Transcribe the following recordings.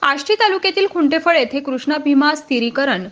आष्टी तालुक्यातील खुंटेफळ येथे कृष्णा भीमा स्थिरीकरण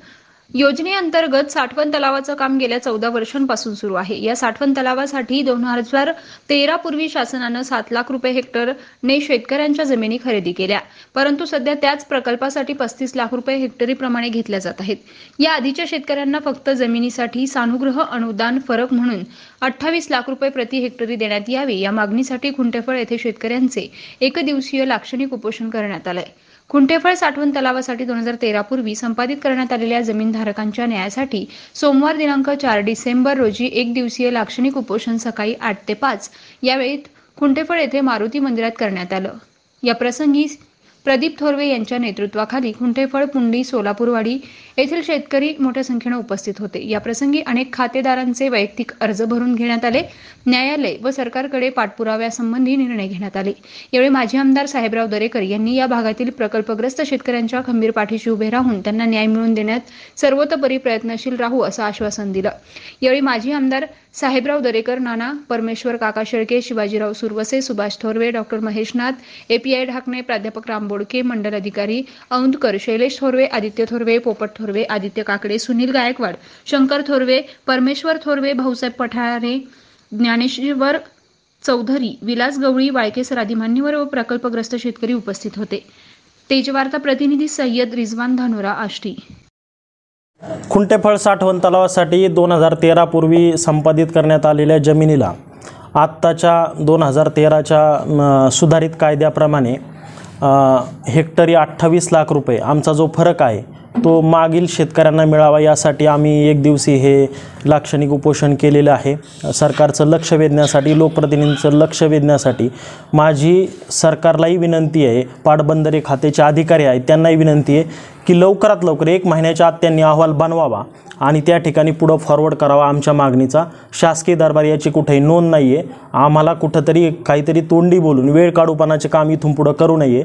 योजनेअंतर्गत साठवण तलावाचं काम गेल्या 14 वर्षांपासून सुरू आहे। या साठवण तलावासाठी 2013 पूर्वी शासनानं 7 लाख रुपये हेक्टरने शेतकऱ्यांच्या जमिनी खरेदी केल्या, परंतु सध्या त्याच प्रकल्पासाठी 35 लाख रुपये हेक्टरी प्रमाणे घेतल्या जात आहेत। या आधीच्या शेतकऱ्यांना फक्त जमिनीसाठी सानुग्रह अनुदान फरक म्हणून 28 लाख रुपये प्रति हेक्टरी देण्यात यावे, या मागणीसाठी खुंटेफळ येथे शेतकऱ्यांचे एकदिवसीय लाक्षणिक उपोषण करण्यात आले। खुंटेफळ साठवण तलावासाठी 2013 पूर्वी संपादित करण्यात आलेल्या जमीनधारकांच्या न्यायासाठी सोमवार दिनांक 4 डिसेंबर रोजी एक दिवसीय लाक्षणिक उपोषण सकाळी 8 ते 5 या वेळेत खुंटेफळ येथे मारुती मंदिरात करण्यात आलं। या प्रसंगी प्रदीप थोरवे यांच्या नेतृत्वाखाली खुंटेफळ, पुंडी, सोलापूरवाडी येथील शेतकरी मोठ्या संख्येने उपस्थित होते। या प्रसंगी अनेक खातेदारांचे वैयक्तिक अर्ज भरून घेण्यात आले। न्यायालय व सरकारकडे पाठपुराव्यासंबंधी निर्णय घेण्यात आले। यावेळी माजी आमदार साहेबराव दरेकर यांनी या भागातील प्रकल्पग्रस्त शेतकऱ्यांच्या खंबीर पाठीशी उभे राहून त्यांना न्याय मिळवून देण्यात सर्वतोपरी प्रयत्नशील राहू असं आश्वासन दिलं। यावेळी माजी आमदार साहेबराव दरेकर, नाना परमेश्वर, काका शेळके, शिवाजीराव सुरवसे, सुभाष थोरवे, डॉक्टर महेश नाथ, एपीआय ढाकणे, प्राध्यापक राम बोडके, मंडल अधिकारी औंधकर, शैलेश थोरवे, आदित्य थोरवे, पोपट थोरवे, आदित्य काकडे, सुनील गायकवाड, शंकर थोरवे, परमेश्वर थोरवे, भाऊसाहेब पठारे, ज्ञानेश्वर चौधरी, विलास गवळी, वाळकेसर आदी मान्यवर व प्रकल्पग्रस्त शेतकरी उपस्थित होते। तेजवार्ता प्रतिनिधी सय्यद रिजवान धानोरा, आष्टी। खुंटेफळ साठवण तलावासाठी 2013 पूर्वी संपादित करण्यात आलेल्या जमिनीला आत्ताच्या 2013च्या सुधारित कायद्याप्रमाणे हेक्टरी 28 लाख रुपये आमचा जो फरक आहे तो मागील शेतकऱ्यांना मिळावा यासाठी आम्ही एक दिवशी हे लाक्षणिक उपोषण केलेलं आहे। सरकारचं लक्ष वेधण्यासाठी, लोकप्रतिनिधींचं लक्ष वेधण्यासाठी माझी सरकारलाही विनंती आहे, पाटबंधारे खात्याचे अधिकारी आहेत त्यांनाही विनंती आहे की लवकरात लवकर 1 महिन्याच्या आत त्यांनी अहवाल बनवावा आणि त्या ठिकाणी पुढं फॉरवर्ड करावा आमच्या मागणीचा। शासकीय दरबार याची कुठेही नोंद नाही आहे। आम्हाला कुठंतरी काहीतरी तोंडी बोलून वेळ काढूपणाचे काम इथून पुढं करू नये।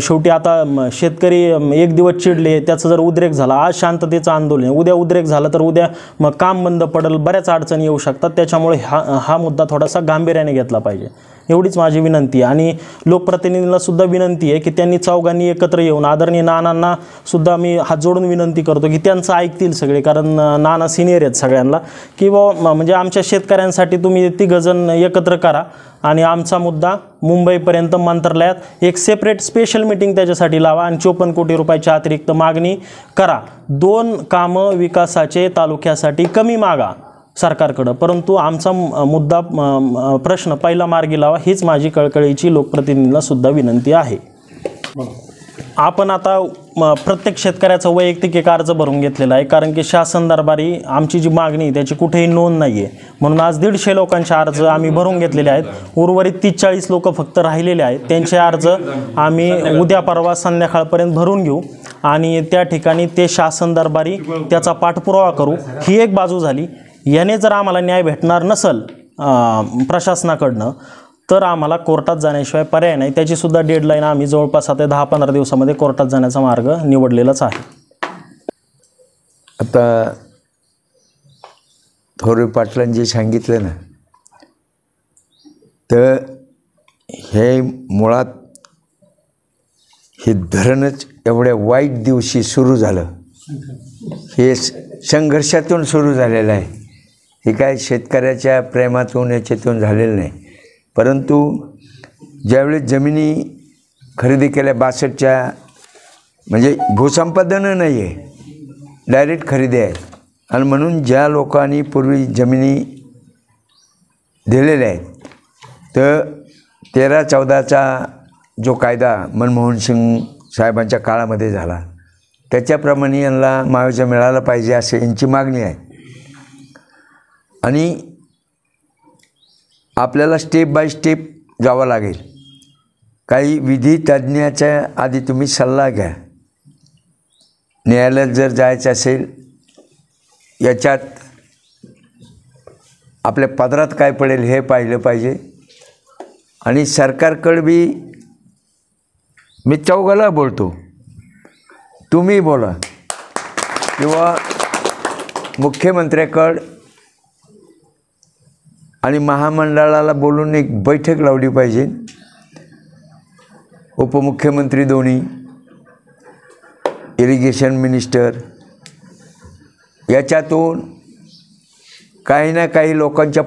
शेवटी आता शेतकरी एक दिवस चिडले, त्याचा जर उद्रेक झाला, आज शांततेचं आंदोलन, उद्या उद्रेक झाला तर उद्या मग काम बंद पडेल, बऱ्याच अडचणी येऊ शकतात। त्याच्यामुळे हा मुद्दा थोडासा गांभीर्याने घेतला पाहिजे, एवढीच माझी विनंती आहे। आणि लोकप्रतिनिधींना सुद्धा विनंती आहे की त्यांनी चौघांनी एकत्र येऊन, आदरणीय नानांना सुद्धा मी हात जोडून विनंती करतो की त्यांचं ऐकतील सगळे, कारण नाना सिनियर आहेत सगळ्यांना, की म्हणजे आमच्या शेतकऱ्यांसाठी तुम्ही 3 जण एकत्र करा आणि आमचा मुद्दा मुंबईपर्यंत मंत्रालयात एक सेपरेट स्पेशल मीटिंग त्याच्यासाठी लावा आणि 54 कोटी रुपयाच्या अतिरिक्त मागणी करा। 2 कामं विकासाचे तालुक्यासाठी कमी मागा सरकारकडं, परंतु आमचा मुद्दा प्रश्न पहिला मार्गी लावा, हीच माझी कळकळीची लोकप्रतिनिधींना सुद्धा विनंती आहे। आपण आता प्रत्येक शेतकऱ्याचा वैयक्तिक एक अर्ज भरून घेतलेला आहे, कारण की शासन दरबारी आमची जी मागणी त्याची कुठेही नोंद नाही आहे, म्हणून आज 150 लोकांचे अर्ज आम्ही भरून घेतलेले आहेत। उर्वरित 30-40 लोक फक्त राहिलेले आहेत, त्यांचे अर्ज आम्ही उद्या परवा संध्याकाळपर्यंत भरून घेऊ आणि त्या ठिकाणी ते शासन दरबारी त्याचा पाठपुरावा करू। ही एक बाजू झाली। याने जर आम्हाला न्याय भेटणार नसेल प्रशासनाकडनं तर आम्हाला कोर्टात जाण्याशिवाय पर्याय नाही। त्याची सुद्धा डेडलाईन आम्ही जवळपास आता 10-15 दिवसामध्ये कोर्टात जाण्याचा मार्ग निवडलेलाच आहे। आता थोरवे पाटलांनी जे सांगितलं ना, तर हे मुळात हे धरणच एवढ्या वाईट दिवशी सुरू झालं, हे संघर्षातून सुरू झालेलं आहे। हे काय शेतकऱ्याच्या प्रेमातून याच्यातून झालेलं नाही, परंतु ज्यावेळेस जमिनी खरेदी केल्या 62च्या, म्हणजे भूसंपादन नाही आहे, डायरेक्ट खरेदी आहे, आणि म्हणून ज्या लोकांनी पूर्वी जमिनी दिलेल्या आहेत तर 13-14चा जो कायदा मनमोहन सिंग साहेबांच्या काळामध्ये झाला त्याच्याप्रमाणे यांना मुआवजा मिळाला पाहिजे असे यांची मागणी आहे। आणि आपल्याला स्टेप बाय स्टेप जावं लागेल। काही विधी तज्ज्ञाच्या आधी तुम्ही सल्ला घ्या। न्यायालयात जर जायचं असेल, याच्यात आपल्या पदरात काय पडेल हे पाहिलं पाहिजे। आणि सरकारकडे बी मी चौघाला बोलतो, तुम्ही बोला किंवा मुख्यमंत्र्याकडे आणि महामंडळाला बोलून एक बैठक लावली पाहिजे। उपमुख्यमंत्री दोन्ही इरिगेशन मिनिस्टर याच्यातून काही ना काही लोकांच्या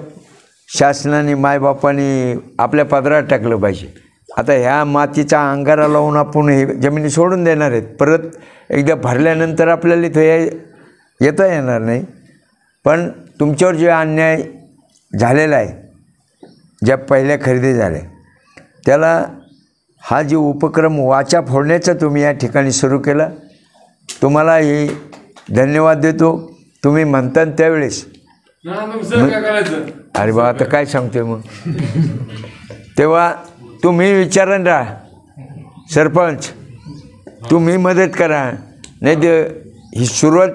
शासनाने मायबापाने आपल्या पदरात टाकलं पाहिजे. आता ह्या मातीचा अंगारा लावून आपण हे जमिनी सोडून देणार आहेत. परत एकदा भरल्यानंतर आपल्याला इथं येता येणार नाही. पण तुमच्यावर जे अन्याय झालेला आहे, ज्या पहिल्या खरेदी झाल्या, त्याला हा जो उपक्रम वाचा फोडण्याचा तुम्ही या ठिकाणी सुरू केला, तुम्हाला हे धन्यवाद देतो. तुम्ही म्हणता त्यावेळेस अरे बा आता काय सांगतोय मग, तेव्हा तुम्ही विचारण राहा सरपंच, तुम्ही मदत करा. नाही तर ही सुरुवात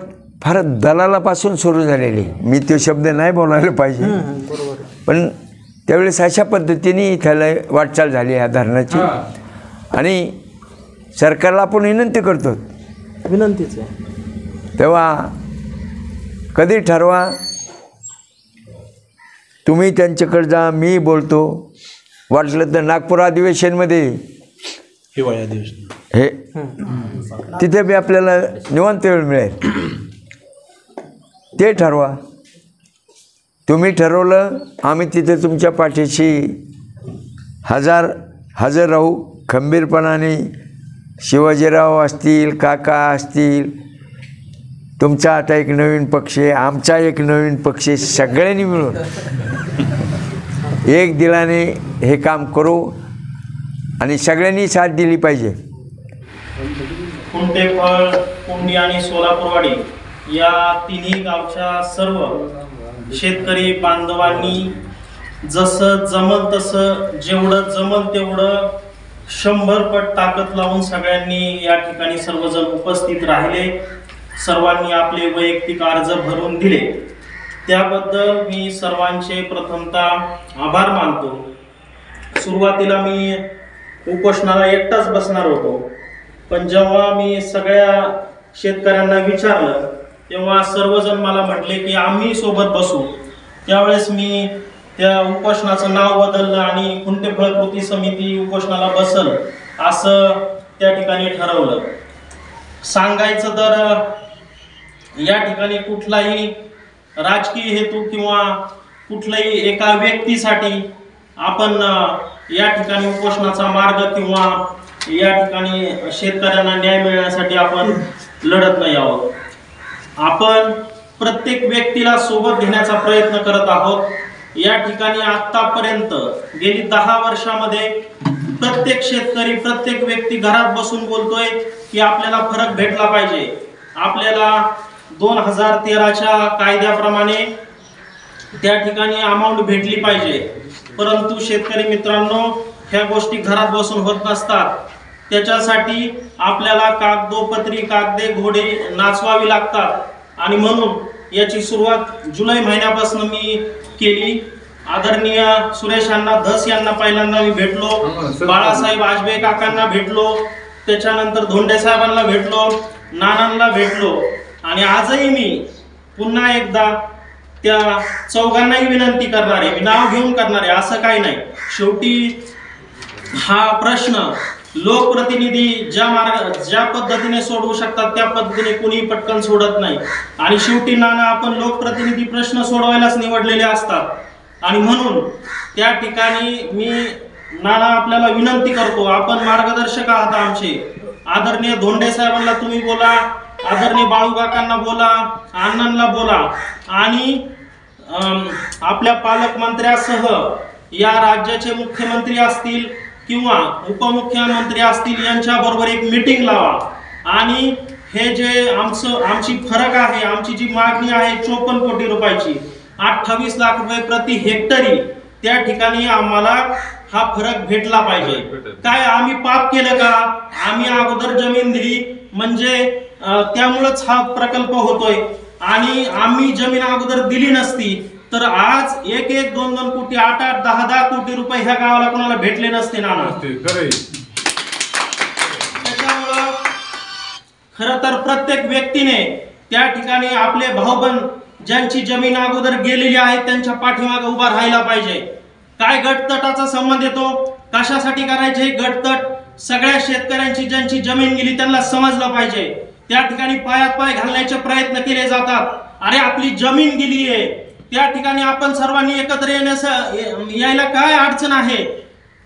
फार दलालापासून सुरू झालेली. मी तो शब्द नाही बोलायला पाहिजे, पण त्यावेळेस अशा पद्धतीने इथला वाटचाल झाली ह्या धरणाची. आणि सरकारला आपण विनंती करतो, विनंतीच आहे. तेव्हा कधी ठरवा, तुम्ही त्यांच्याकडे जा, मी बोलतो. वाटलं तर नागपूर अधिवेशनमध्ये हिवाळी अधिवेशन हे तिथे बी आपल्याला निवांत वेळ मिळेल, ते ठरवा. तुम्ही ठरवलं, आम्ही तिथे तुमच्या पाठीशी हजर राहू खंबीरपणाने. शिवाजीराव असतील, काका असतील, तुमचा आता एक नवीन पक्ष आहे, आमचा एक नवीन पक्ष आहे, सगळ्यांनी मिळून एक दिलाने हे काम करू आणि सगळ्यांनी साथ दिली पाहिजे. कुंटेफळ, कुंडी आणि सोलापूरवाडी या तिन्ही गावच्या सर्व शेतकरी बांधवांनी जसं जमल तसं, जेवढं जमल तेवढं 100 पट ताकद लावून सगळ्यांनी या ठिकाणी सर्वजण उपस्थित राहिले. सर्वांनी आपले वैयक्तिक अर्ज भरून दिले. त्याबद्दल मी सर्वांचे प्रथमतः आभार मानतो. सुरुवातीला मी उपोषणाला एकटाच बसणार होतो, पण जेव्हा मी सगळ्या शेतकऱ्यांना विचारलं तेव्हा सर्वजण मला म्हटले की आम्ही सोबत बसू. त्यावेळेस मी त्या उपोषणाचं नाव बदललं आणि कुंटेफळ कृती समिती उपोषणाला बसल असं त्या ठिकाणी ठरवलं. सांगायचं तर या ठिकाणी कुठलाही राजकीय हेतू किंवा कुठल्याही एका व्यक्तीसाठी आपण या ठिकाणी उपोषणाचा मार्ग किंवा या ठिकाणी शेतकऱ्यांना न्याय मिळण्यासाठी आपण लढत नाही आहोत. आपण प्रत्येक व्यक्तीला सोबत घेण्याचा प्रयत्न करत आहोत. या ठिकाणी आतापर्यंत गेली 10 वर्षामध्ये प्रत्येक शेतकरी, प्रत्येक व्यक्ती घरात बसून बोलतोय की आपल्याला फरक भेटला पाहिजे, आपल्याला 2013च्या कायद्याप्रमाणे त्या ठिकाणी अमाऊंट भेटली पाहिजे. परंतु शेतकरी मित्रांनो, ह्या गोष्टी घरात बसून होत नसतात. त्याच्यासाठी आपल्याला कागदोपत्री, कागदे घोडे नाचवावी लागतात. आणि म्हणून याची सुरुवात जुलै महिन्यापासून मी केली. आदरणीय सुरेश अण्णा धस यांना पहिल्यांदा मी भेटलो, बाळासाहेब आजबे काकांना भेटलो, त्याच्यानंतर धोंडे साहेबांना भेटलो, नानांना भेटलो. आणि आजही मी पुन्हा एकदा त्या चौघांनाही विनंती करणार आहे, नाव घेऊन करणार आहे, असं काही नाही. शेवटी हा प्रश्न लोकप्रतिनिधी ज्या पद्धतीने सोडवू शकतात त्या पद्धतीने कुणी पटकन सोडत नाही. आणि शेवटी नाना, आपण लोकप्रतिनिधी प्रश्न सोडवायलाच निवडलेले असतात. आणि म्हणून त्या ठिकाणी मी नाना आपल्याला विनंती करतो, आपण मार्गदर्शक आहात आमचे. आदरणीय धोंडे साहेबांना तुम्ही बोला, आदरणीय बाळू काकांना बोला, अण्णांना बोला. आणि आपल्या पालकमंत्र्यासह या राज्याचे मुख्यमंत्री असतील किंवा उपमुख्यमंत्री असतील यांच्याबरोबर एक मीटिंग लावा. आणि हे जे आमची फरक आहे, आमची जी मागणी आहे 54 कोटी रुपयाची, 28 लाख रुपये प्रति हेक्टरी, त्या ठिकाणी आम्हाला हा फरक भेटला पाहिजे. काय आम्ही पाप केलं का? आम्ही अगोदर जमीन दिली म्हणजे त्यामुळेच हा प्रकल्प होतोय. आणि आम्ही जमीन अगोदर दिली नसती तर आज 1-1, 2-2 कोटी, 8-8, 10-10 कोटी रुपये ह्या गावाला कोणाला भेटले नसते नाना. त्याच्यामुळं खरं तर प्रत्येक व्यक्तीने त्या ठिकाणी आपले भाऊबंद ज्यांची जमीन अगोदर गेलेली आहे त्यांच्या पाठीमागे उभा राहायला पाहिजे. काय गटतटाचा संबंध येतो? कशासाठी करायचे गटतट? सगळ्या शेतकऱ्यांची ज्यांची जमीन गेली त्यांना समजलं पाहिजे त्या ठिकाणी पायात पाय घालण्याचे प्रयत्न केले जातात. अरे आपली जमीन गेली आहे, त्या ठिकाणी आपण सर्वांनी एकत्र यायला काय अडचण आहे?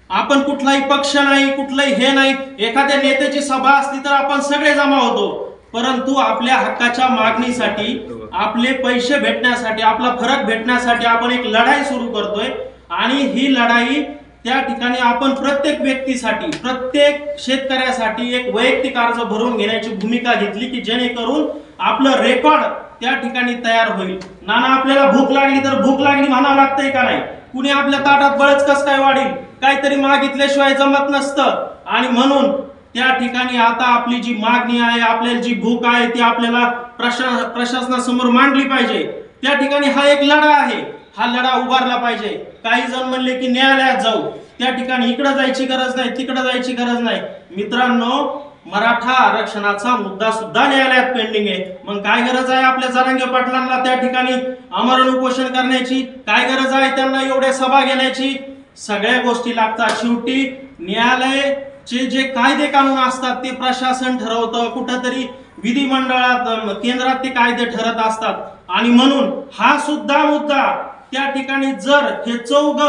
आपण कुठलाही पक्ष नाही, कुठलाही हे नाही. एखाद्या नेत्याची सभा असली तर आपण सगळे जमा होतो, परंतु आपल्या हक्काच्या मागणीसाठी, आपले पैसे भेटण्यासाठी, आपला फरक भेटण्यासाठी आपण एक लढाई सुरू करतोय. आणि ही लढाई त्या ठिकाणी आपण प्रत्येक व्यक्तीसाठी, प्रत्येक शेतकऱ्यासाठी एक वैयक्तिक अर्ज भरून घेण्याची भूमिका घेतली की जेणेकरून आपलं रेकॉर्ड त्या ठिकाणी तयार होईल. नाना आपल्याला भूक लागली तर भूक लागली म्हणावं लागतंय का नाही? कुणी आपल्या ताटात बळच कस काय वाढील? काहीतरी मागितल्याशिवाय जमत नसतं. आणि म्हणून त्या ठिकाणी आता आपली जी मागणी आहे, आपल्याला जी भूक आहे ती आपल्याला प्रशासनासमोर मांडली पाहिजे. त्या ठिकाणी हा एक लढा आहे, हा लढा उभारला पाहिजे. काही जण म्हणले की न्यायालयात जाऊ, त्या ठिकाणी इकडे जायची गरज नाही, तिकडे जायची गरज नाही. मित्रांनो, मराठा आरक्षणाचा मुद्दा सुद्धा न्यायालयात पेंडिंग आहे. मग काय गरज आहे आपल्या जरांगे पाटलांना त्या ठिकाणी आमरण उपोषण करण्याची? काय गरज आहे त्यांना एवढ्या सभा घेण्याची? सगळ्या गोष्टी लागतात. शेवटी न्यायालयाचे जे कायदे कानून असतात ते प्रशासन ठरवतं, कुठंतरी विधिमंडळात, केंद्रात ते कायदे ठरत असतात. आणि म्हणून हा सुद्धा मुद्दा त्या ठिकाणी जर हे चौघ,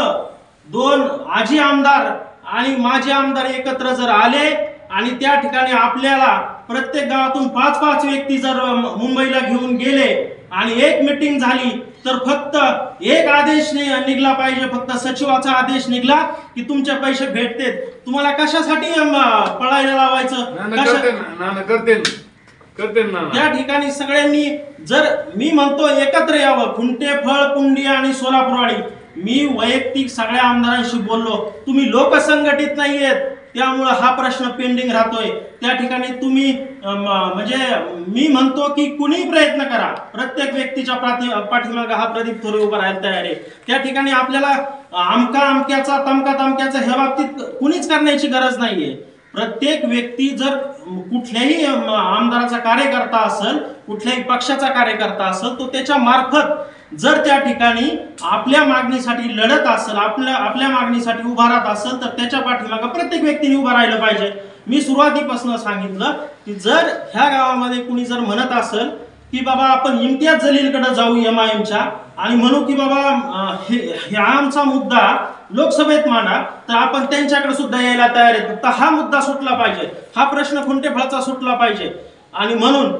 2 आजी आमदार आणि माजी आमदार एकत्र जर आले आणि त्या ठिकाणी आपल्याला प्रत्येक गावातून 5-5 व्यक्ती जर मुंबईला घेऊन गेले आणि एक मीटिंग झाली तर फक्त एक आदेश निघला पाहिजे, फक्त सचिवाचा आदेश निघला की तुमचे पैसे भेटते. तुम्हाला कशासाठी पळायला लावायचं? त्या ठिकाणी सगळ्यांनी जर, मी म्हणतो एकत्र यावं. खुंटेफळ, पुंडी आणि सोलापूरवाडी, मी वैयक्तिक सगळ्या आमदारांशी बोललो. तुम्ही लोकसंघटित नाहीयेत, त्यामुळे हा प्रश्न पेंडिंग राहतोय. त्या ठिकाणी तुम्ही म्हणजे मी म्हणतो की कुणी प्रयत्न करा, प्रत्येक व्यक्तीच्या पाठीमागे हा प्रदीप थोरे उभा राहायला तयार आहे. त्या ठिकाणी आपल्याला आमका अमक्याचा, तमका तमक्याचा ह्या बाबतीत कुणीच करण्याची गरज नाहीये. प्रत्येक व्यक्ती जर कुठल्याही आमदाराचा कार्यकर्ता असेल, कुठल्याही पक्षाचा कार्यकर्ता असेल, तो त्याच्या मार्फत जर त्या ठिकाणी आपल्या मागणीसाठी लढत असेल, आपल्या मागणीसाठी उभा राहत असेल, तर त्याच्या पाठीमागे प्रत्येक व्यक्तीने उभा राहिलं पाहिजे. मी सुरुवातीपासून सांगितलं की जर ह्या गावामध्ये कुणी जर म्हणत असेल की बाबा आपण इम्तियाज जलीलकडे जाऊ MIMच्या आणि म्हणू की बाबा हे आमचा मुद्दा लोकसभेत मांडा, तर आपण त्यांच्याकडे सुद्धा यायला तयार आहे. फक्त हा मुद्दा सुटला पाहिजे, हा प्रश्न खुंटेफळाचा सुटला पाहिजे. आणि म्हणून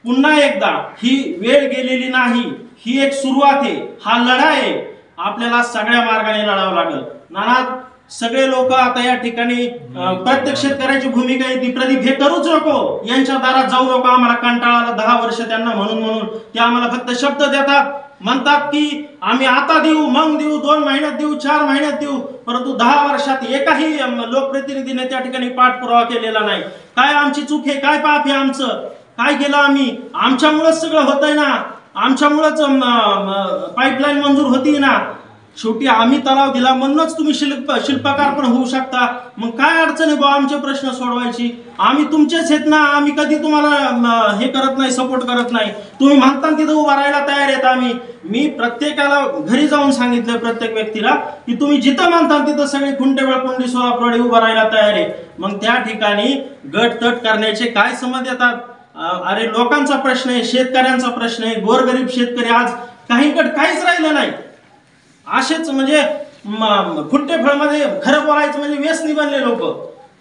पुन्हा एकदा ही वेळ गेलेली नाही, ही एक सुरुवात आहे, हा लढा आहे. आपल्याला सगळ्या मार्गाने लढावं लागेल. नाना सगळे लोक आता या ठिकाणी प्रत्येक शेतकऱ्याची भूमिका आहे ती, प्रदीप हे करूच नको, यांच्या दारात जाऊ नको, आम्हाला कंटाळा आला 10 वर्ष त्यांना म्हणून ते आम्हाला फक्त शब्द देतात, म्हणतात की आम्ही आता देऊ, मग देऊ, 2 महिन्यात देऊ, 4 महिन्यात देऊ, परंतु 10 वर्षात एकाही लोकप्रतिनिधीने त्या ठिकाणी पाठपुरावा केलेला नाही. काय आमची चूक आहे? काय पाप आहे आमचं? काय केलं आम्ही? आमच्यामुळेच सगळं होतंय ना, आमच्यामुळेच पाईपलाईन मंजूर होती ना. शेवटी आम्ही तलाव दिला म्हणूनच तुम्ही शिल्पकार पण होऊ शकता. मग काय अडचण आहे बा आमचे प्रश्न सोडवायची? आम्ही तुमचेच आहेत ना, आम्ही कधी तुम्हाला हे करत नाही, सपोर्ट करत नाही. तुम्ही म्हणता तिथं उभा राहायला तयार आहेत. मी प्रत्येकाला घरी जाऊन सांगितलं, प्रत्येक व्यक्तीला की तुम्ही जिथं म्हणता तिथं सगळे खुंटेफळ, पुंडी, सोलापूरवाडी उभा राहायला तयार आहे. मग त्या ठिकाणी गटतट करण्याचे काय समज येतात? अरे लोकांचा प्रश्न आहे, शेतकऱ्यांचा प्रश्न आहे, गोरगरीब शेतकरी आज काहीच राहिलं नाही. असेच म्हणजे खुंटेफळमध्ये खरं बोलायचं म्हणजे व्यसनी बनले लोक,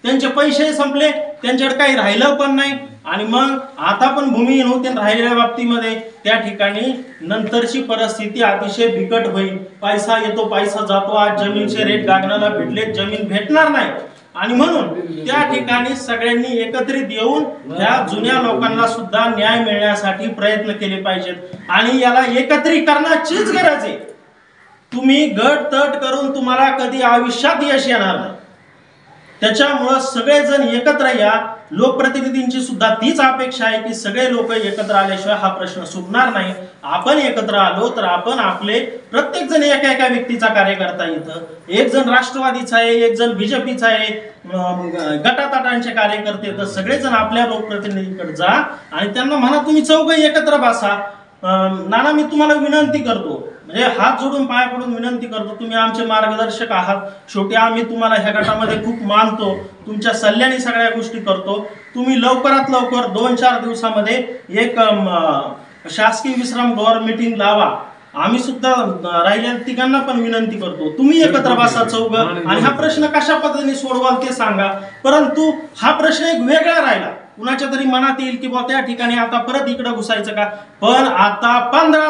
त्यांचे पैसे संपले, त्यांच्याकडे काही राहिलं पण नाही. आणि मग आता पण भूमिहीन होते राहिलेल्या बाबतीमध्ये त्या ठिकाणी नंतरची परिस्थिती अतिशय बिकट होईल. पैसा येतो, पैसा जातो. आज जमीनचे रेट गगनाला भेटले, जमीन भेटणार नाही. आणि म्हणून त्या ठिकाणी सगळ्यांनी एकत्रित येऊन त्या जुन्या लोकांना सुद्धा न्याय मिळण्यासाठी प्रयत्न केले पाहिजेत. आणि याला एकत्रीकरणाचीच गरज आहे. तुम्ही गट तट करून तुम्हाला कधी आयुष्यात यश येणार नाही. त्याच्यामुळं सगळेजण एकत्र या. लोकप्रतिनिधींची सुद्धा तीच अपेक्षा आहे की सगळे लोक एकत्र आल्याशिवाय हा प्रश्न सुटणार नाही. आपण एकत्र आलो तर आपण आपले प्रत्येक जण एका व्यक्तीचा कार्यकर्ता, इथं एक जण राष्ट्रवादीचा आहे, एक जण BJPचा आहे, गटातटांचे कार्यकर्ते, तर सगळेजण आपल्या लोकप्रतिनिधींकडे जा आणि त्यांना म्हणा तुम्ही चौघ एकत्र बसा. नाना मी तुम्हाला विनंती करतो, म्हणजे हात जोडून पाया पडून विनंती करतो, तुम्ही आमचे मार्गदर्शक आहात. शेवटी आम्ही तुम्हाला ह्या गटामध्ये खूप मानतो, तुमच्या सल्ल्याने सगळ्या गोष्टी करतो. तुम्ही लवकरात लवकर 2-4 दिवसामध्ये एक शासकीय विश्राम गृहावर मीटिंग लावा. आम्ही सुद्धा राहिलेल्या तिघांना पण विनंती करतो, तुम्ही एकत्र बसा चौघ आणि हा प्रश्न कशा पद्धतीने सोडवाल ते सांगा. परंतु हा प्रश्न एक वेगळा राहिला, कुणाच्या तरी मनात येईल की त्या ठिकाणी आता परत इकडे घुसायचं का. पण आता 15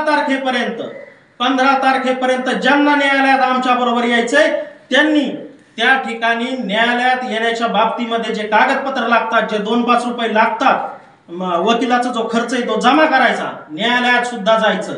तारखेपर्यंत ज्यांना न्यायालयात आमच्या बरोबर यायचंय त्यांनी त्या ठिकाणी न्यायालयात येण्याच्या बाबतीमध्ये जे कागदपत्र लागतात, जे 2-5 रुपये लागतात, वकिलाचा जो खर्च आहे तो जमा करायचा, न्यायालयात सुद्धा जायचं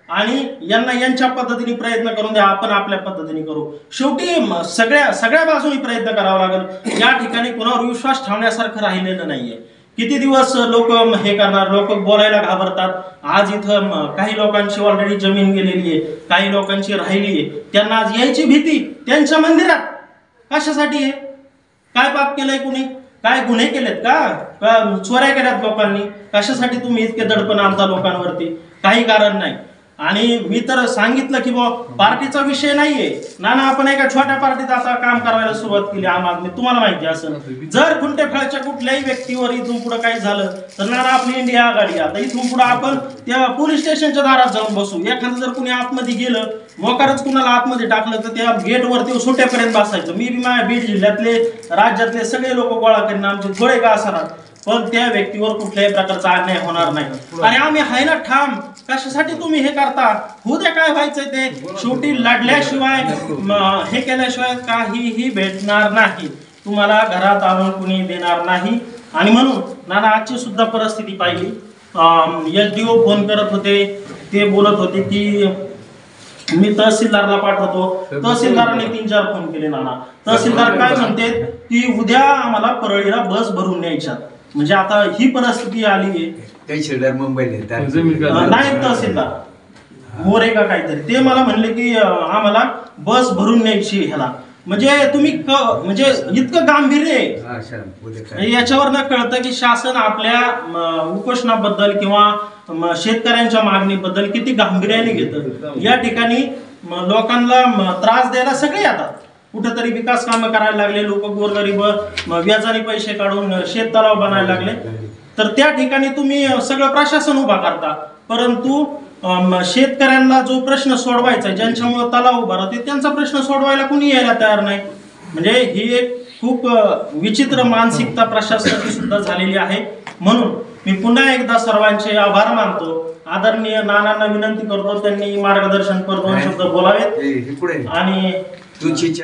आणि यांना यांच्या पद्धतीने प्रयत्न करून द्या, आपण आपल्या पद्धतीने करू. शेवटी सगळ्या बाजूनी प्रयत्न करावा लागेल. या ठिकाणी कोणावर विश्वास ठेवण्यासारखं राहिलेलं नाहीये. किती दिवस लोक हे करणार, लोक बोलायला घाबरतात. आज इथं काही लोकांची ऑलरेडी जमीन गेलेली आहे, काही लोकांची राहिली आहे, त्यांना आज यायची भीती. त्यांच्या मंदिरात कशासाठी आहे? काय पाप केलंय कुणी? काय गुन्हे केलेत का चोऱ्या केल्यात लोकांनी? कशासाठी तुम्ही इतके दडपण आणता लोकांवरती? काही कारण नाही. आणि मी तर सांगितलं की पार्टीचा विषय नाहीये नाना, आपण एका छोट्या पार्टीत आता काम करायला सुरुवात केली आम आदमी. तुम्हाला माहिती असेल, जर खुंटेफळच्या कुठल्याही व्यक्तीवर इथून पुढे काही झालं तर नाना आपली इंडिया आघाडी. आता इथून पुढे आपण त्या पोलीस स्टेशनच्या दारात जाऊन बसू. एखादं जर कुणी आतमध्ये गेलं, मोकारच कुणाला आतमध्ये टाकलं तर त्या गेटवरती सुटेपर्यंत बसायचं. मी बी माझ्या बीड जिल्ह्यातले, राज्यातले सगळे लोक गोळा करीन, आमचे थोडे का असणार, पण त्या व्यक्तीवर कुठल्याही प्रकारचा अन्याय होणार नाही. आणि आम्ही आहे ना ठाम. कशासाठी तुम्ही हे करता? उद्या काय व्हायचंय ते शेवटी लढल्याशिवाय हे केल्याशिवाय काहीही भेटणार नाही. तुम्हाला घरात आणून कुणी देणार नाही. आणि म्हणून नाना आजची सुद्धा परिस्थिती पाहिली. SDO फोन करत होते, ते बोलत होते की मी तहसीलदारला पाठवतो. तहसीलदाराने 3-4 फोन केले नाना. तहसीलदार काय म्हणते की उद्या आम्हाला परळीला बस भरून न्यायच्या. म्हणजे आता ही परिस्थिती आली आहे. नाही तहसीलदार मोरे का काहीतरी, ते मला म्हणले की आम्हाला बस भरून न्यायची ह्याला. म्हणजे तुम्ही म्हणजे इतकं गांभीर्य आहे याच्यावर न कळतं की शासन आपल्या उपोषणाबद्दल किंवा शेतकऱ्यांच्या मागणीबद्दल किती गांभीर्याने घेतं. या ठिकाणी लोकांना त्रास द्यायला सगळे येतात. कुठेतरी विकास कामं करायला लागले, लोक गोरगरीब व्याजाने पैसे काढून शेततलाव बनायला लागले, तर त्या ठिकाणी तुम्ही सगळं प्रशासन उभा करता. परंतु शेतकऱ्यांना जो प्रश्न सोडवायचा, ज्यांच्यामुळे तलाव उभा राहते, त्यांचा प्रश्न सोडवायला कुणी यायला तयार नाही. म्हणजे ही एक खूप विचित्र मानसिकता प्रशासनाची सुद्धा झालेली आहे. म्हणून मी पुन्हा एकदा सर्वांचे आभार मानतो. आदरणीय नानांना विनंती करतो त्यांनी मार्गदर्शन करून 2 शब्द बोलावेत. आणि